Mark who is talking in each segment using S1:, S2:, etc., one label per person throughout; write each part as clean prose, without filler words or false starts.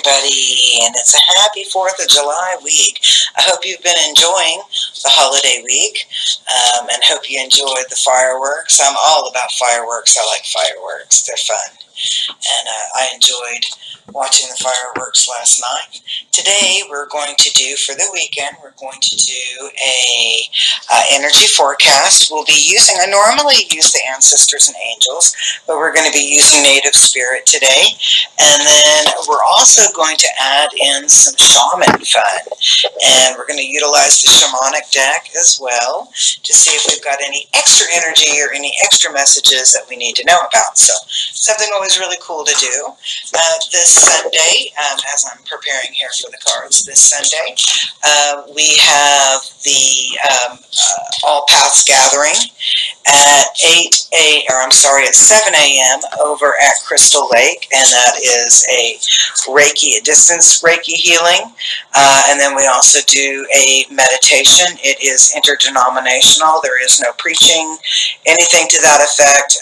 S1: everybody, and it's a happy 4th of July week. I hope you've been enjoying the holiday week, and hope you enjoyed the fireworks. I'm all about fireworks. I like fireworks. They're fun. And I enjoyed watching the fireworks last night. Today we're going to do, for the weekend, we're going to do a energy forecast. We'll be using, I normally use the ancestors and angels, but we're going to be using native spirit today. And then we're also going to add in some shaman fun. And we're going to utilize the shamanic deck as well to see if we've got any extra energy or any extra messages that we need to know about. So something always really cool to do. This Sunday, as I'm preparing here for the cards, this Sunday, we have the All Paths Gathering at 7 a.m. over at Crystal Lake, and that is a Reiki, a distance Reiki healing. And then we also do a meditation. It is interdenominational. There is no preaching, anything to that effect,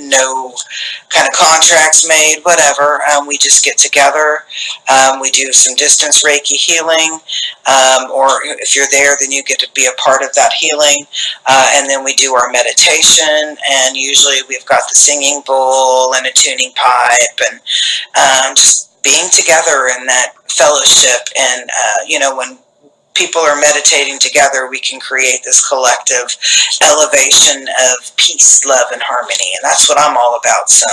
S1: no kind of contracts made, whatever. We just get together. We do some distance Reiki healing, or if you're there, then you get to be a part of that healing. And then we do our meditation, and usually we've got the singing bowl and a tuning pipe, and just being together in that fellowship. And when people are meditating together, we can create this collective elevation of peace, love, and harmony. And that's what I'm all about. So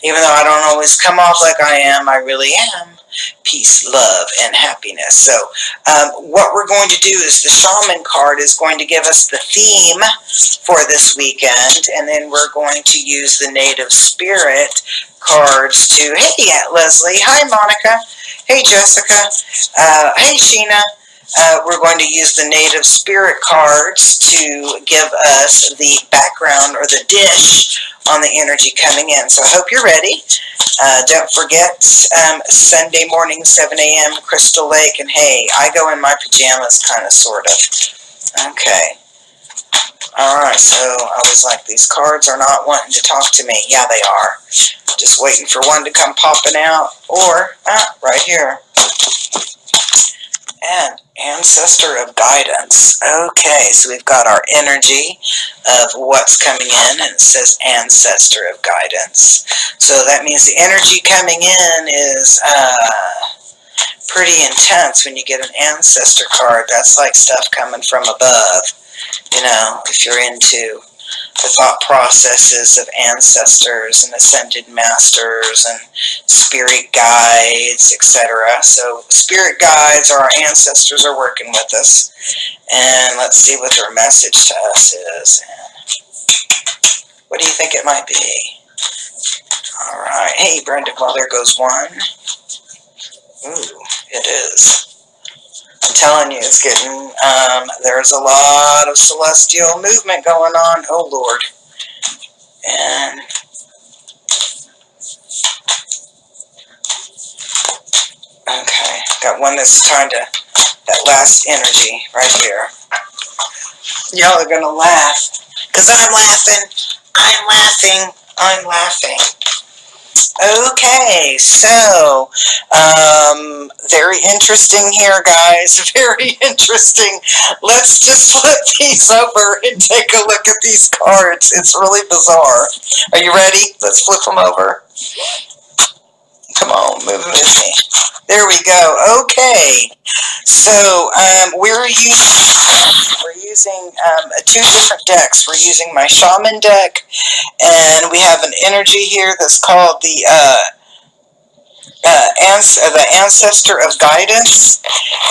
S1: even though I don't always come off like I am, I really am peace, love, and happiness. So what we're going to do is the shaman card is going to give us the theme for this weekend, and then we're going to use the native spirit cards to, hey, Leslie, hi, Monica, hey, Jessica, hey, Sheena. We're going to use the native spirit cards to give us the background or the dish on the energy coming in. So I hope you're ready. Don't forget, Sunday morning, 7 a.m., Crystal Lake. And hey, I go in my pajamas, kind of, sort of. Okay. All right, so I was like, these cards are not wanting to talk to me. Yeah, they are. Just waiting for one to come popping out. Or, right here. And ancestor of guidance. Okay, so we've got our energy of what's coming in, and it says ancestor of guidance. So that means the energy coming in is pretty intense. When you get an ancestor card, that's like stuff coming from above. If you're into the thought processes of ancestors and ascended masters and spirit guides, etc. So spirit guides, or our ancestors, are working with us. And let's see what their message to us is. What do you think it might be? All right. Hey, Brenda, well, there goes one. Ooh, it is. I'm telling you, it's getting, there's a lot of celestial movement going on. Oh, Lord. And okay, got one that's trying to, that last energy right here. Y'all are going to laugh, because I'm laughing. I'm laughing. I'm laughing. Okay, so very interesting here, guys. Very interesting. Let's just flip these over and take a look at these cards. It's really bizarre. Are you ready? Let's flip them over. Come on, move with me. There we go. Okay, so we're using two different decks. We're using my shaman deck, and we have an energy here that's called the ancestor of guidance.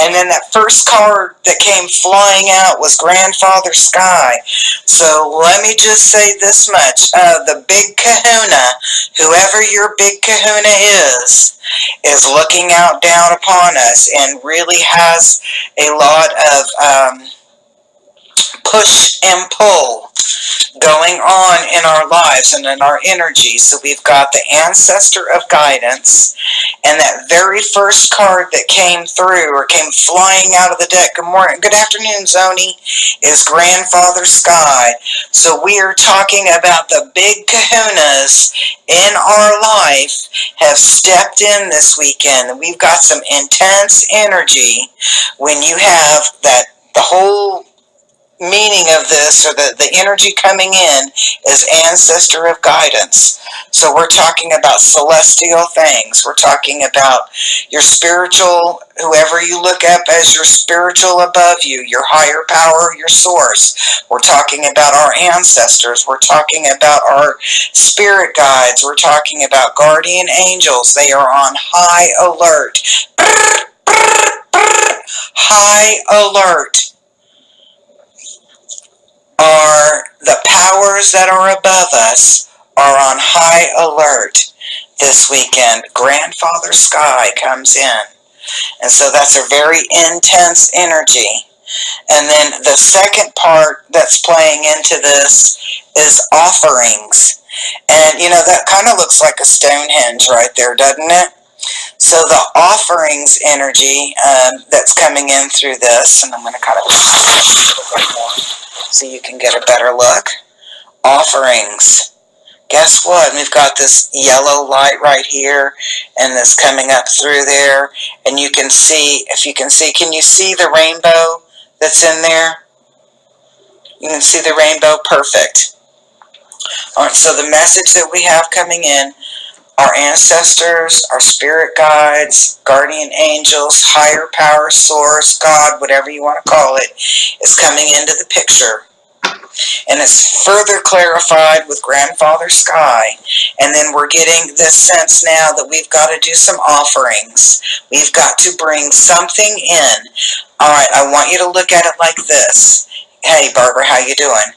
S1: And then that first card that came flying out was Grandfather Sky. So let me just say this much. The big kahuna, whoever your big kahuna is looking out down upon us and really has a lot of push and pull. going on in our lives and in our energy. So we've got the ancestor of guidance, and that very first card that came through or came flying out of the deck, good morning, good afternoon, Zoni, is Grandfather Sky. So we are talking about the big kahunas in our life have stepped in this weekend. We've got some intense energy when you have that, the whole meaning of this, or the energy coming in, is ancestor of guidance. So we're talking about celestial things. We're talking about your spiritual, whoever you look up as your spiritual above you, your higher power, your source. We're talking about our ancestors. We're talking about our spirit guides. We're talking about guardian angels. They are on high alert. High alert are the powers that are above us are on high alert this weekend. Grandfather Sky comes in. And so that's a very intense energy. And then the second part that's playing into this is offerings. And you know, that kind of looks like a Stonehenge right there, doesn't it? So the offerings energy that's coming in through this, and I'm going to kind of so you can get a better look. Offerings. Guess what? We've got this yellow light right here, and this coming up through there, and you can see, if you can see, can you see the rainbow that's in there? You can see the rainbow, perfect. All right, so the message that we have coming in, our ancestors, our spirit guides, guardian angels, higher power source, God, whatever you want to call it, is coming into the picture. And it's further clarified with Grandfather Sky. And then we're getting this sense now that we've got to do some offerings. We've got to bring something in. All right, I want you to look at it like this. Hey, Barbara, how you doing?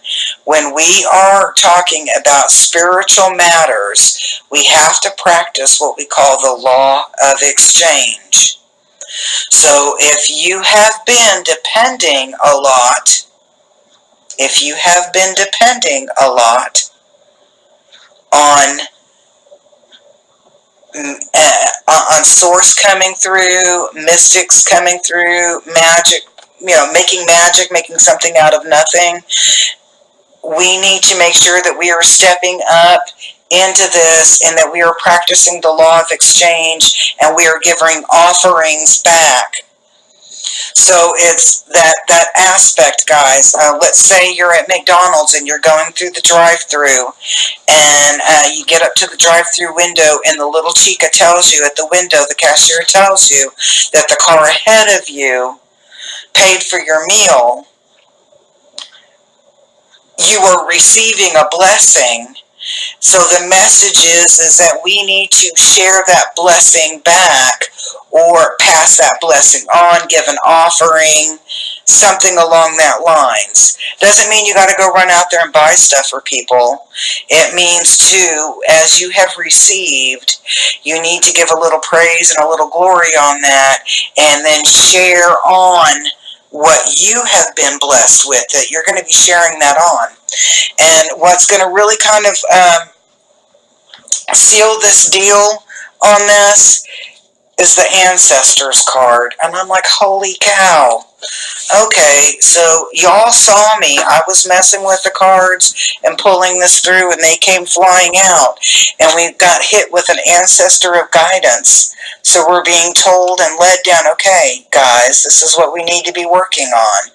S1: When we are talking about spiritual matters, we have to practice what we call the law of exchange. So if you have been depending a lot, on source coming through, mystics coming through, magic, making magic, making something out of nothing, we need to make sure that we are stepping up into this and that we are practicing the law of exchange and we are giving offerings back. So it's that aspect, guys. Let's say you're at McDonald's and you're going through the drive-thru, and you get up to the drive-thru window, and the little chica tells you at the window, the cashier tells you that the car ahead of you paid for your meal. You are receiving a blessing. So the message is that we need to share that blessing back, or pass that blessing on, give an offering, something along that lines. Doesn't mean you got to go run out there and buy stuff for people. It means too, as you have received, you need to give a little praise and a little glory on that, and then share on what you have been blessed with, that you're going to be sharing that on. And what's going to really kind of seal this deal on this is the ancestors card. And I'm like, holy cow. Okay, so y'all saw me. I was messing with the cards and pulling this through, and they came flying out. And we got hit with an ancestor of guidance. So we're being told and led down, okay, guys, this is what we need to be working on.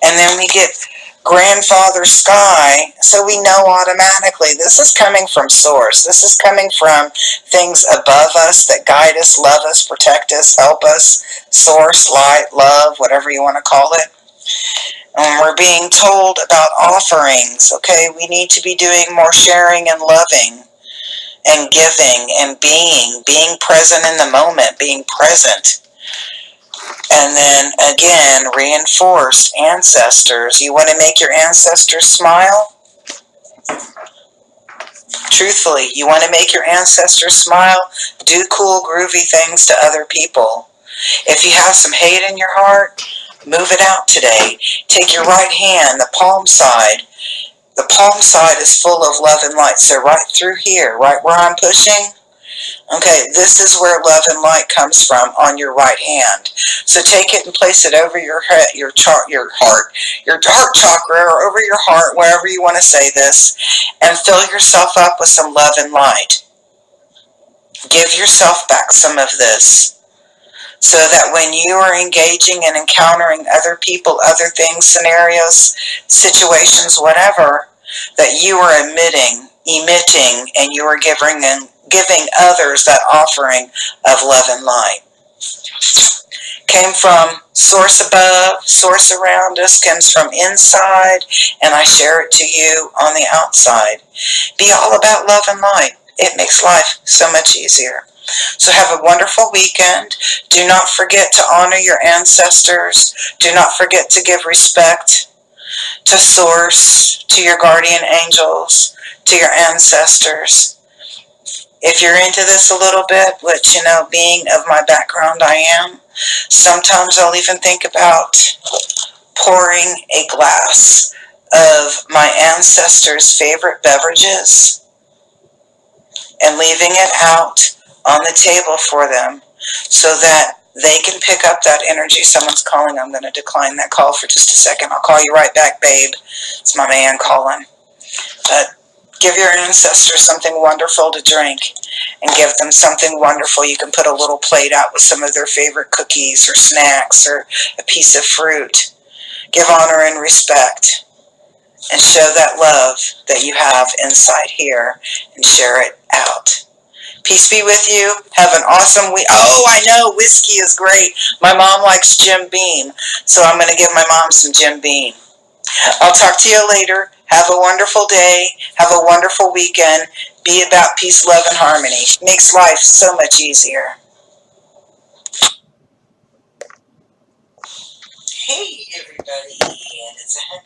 S1: And then we get Grandfather Sky, so we know automatically this is coming from source. This is coming from things above us that guide us, love us, protect us, help us, source, light, love, whatever you want to call it. And we're being told about offerings, okay? We need to be doing more sharing and loving and giving and being present in the moment, being present. And then again, reinforce ancestors. You want to make your ancestors smile? Truthfully, you want to make your ancestors smile? Do cool, groovy things to other people. If you have some hate in your heart, move it out today. Take your right hand, the palm side, The palm side is full of love and light. So right through here, right where I'm pushing, okay, this is where love and light comes from on your right hand. So take it and place it over your head, your heart chakra, or over your heart, wherever you want to say this, and fill yourself up with some love and light. Give yourself back some of this, so that when you are engaging and encountering other people, other things, scenarios, situations, whatever, that you are emitting, and you are giving others that offering of love and light. Came from source above, source around us, comes from inside, and I share it to you on the outside. Be all about love and light. It makes life so much easier. So have a wonderful weekend. Do not forget to honor your ancestors. Do not forget to give respect to Source, to your guardian angels, to your ancestors. If you're into this a little bit, which, being of my background I am, sometimes I'll even think about pouring a glass of my ancestors' favorite beverages and leaving it out on the table for them so that they can pick up that energy. Someone's calling. I'm going to decline that call for just a second. I'll call you right back, babe. It's my man calling. But give your ancestors something wonderful to drink, and give them something wonderful. You can put a little plate out with some of their favorite cookies or snacks or a piece of fruit. Give honor and respect, and show that love that you have inside here, and share it out. Peace be with you. Have an awesome week. Oh, I know, whiskey is great. My mom likes Jim Beam, so I'm going to give my mom some Jim Beam. I'll talk to you later. Have a wonderful day. Have a wonderful weekend. Be about peace, love, and harmony. Makes life so much easier. Hey, everybody. And it's a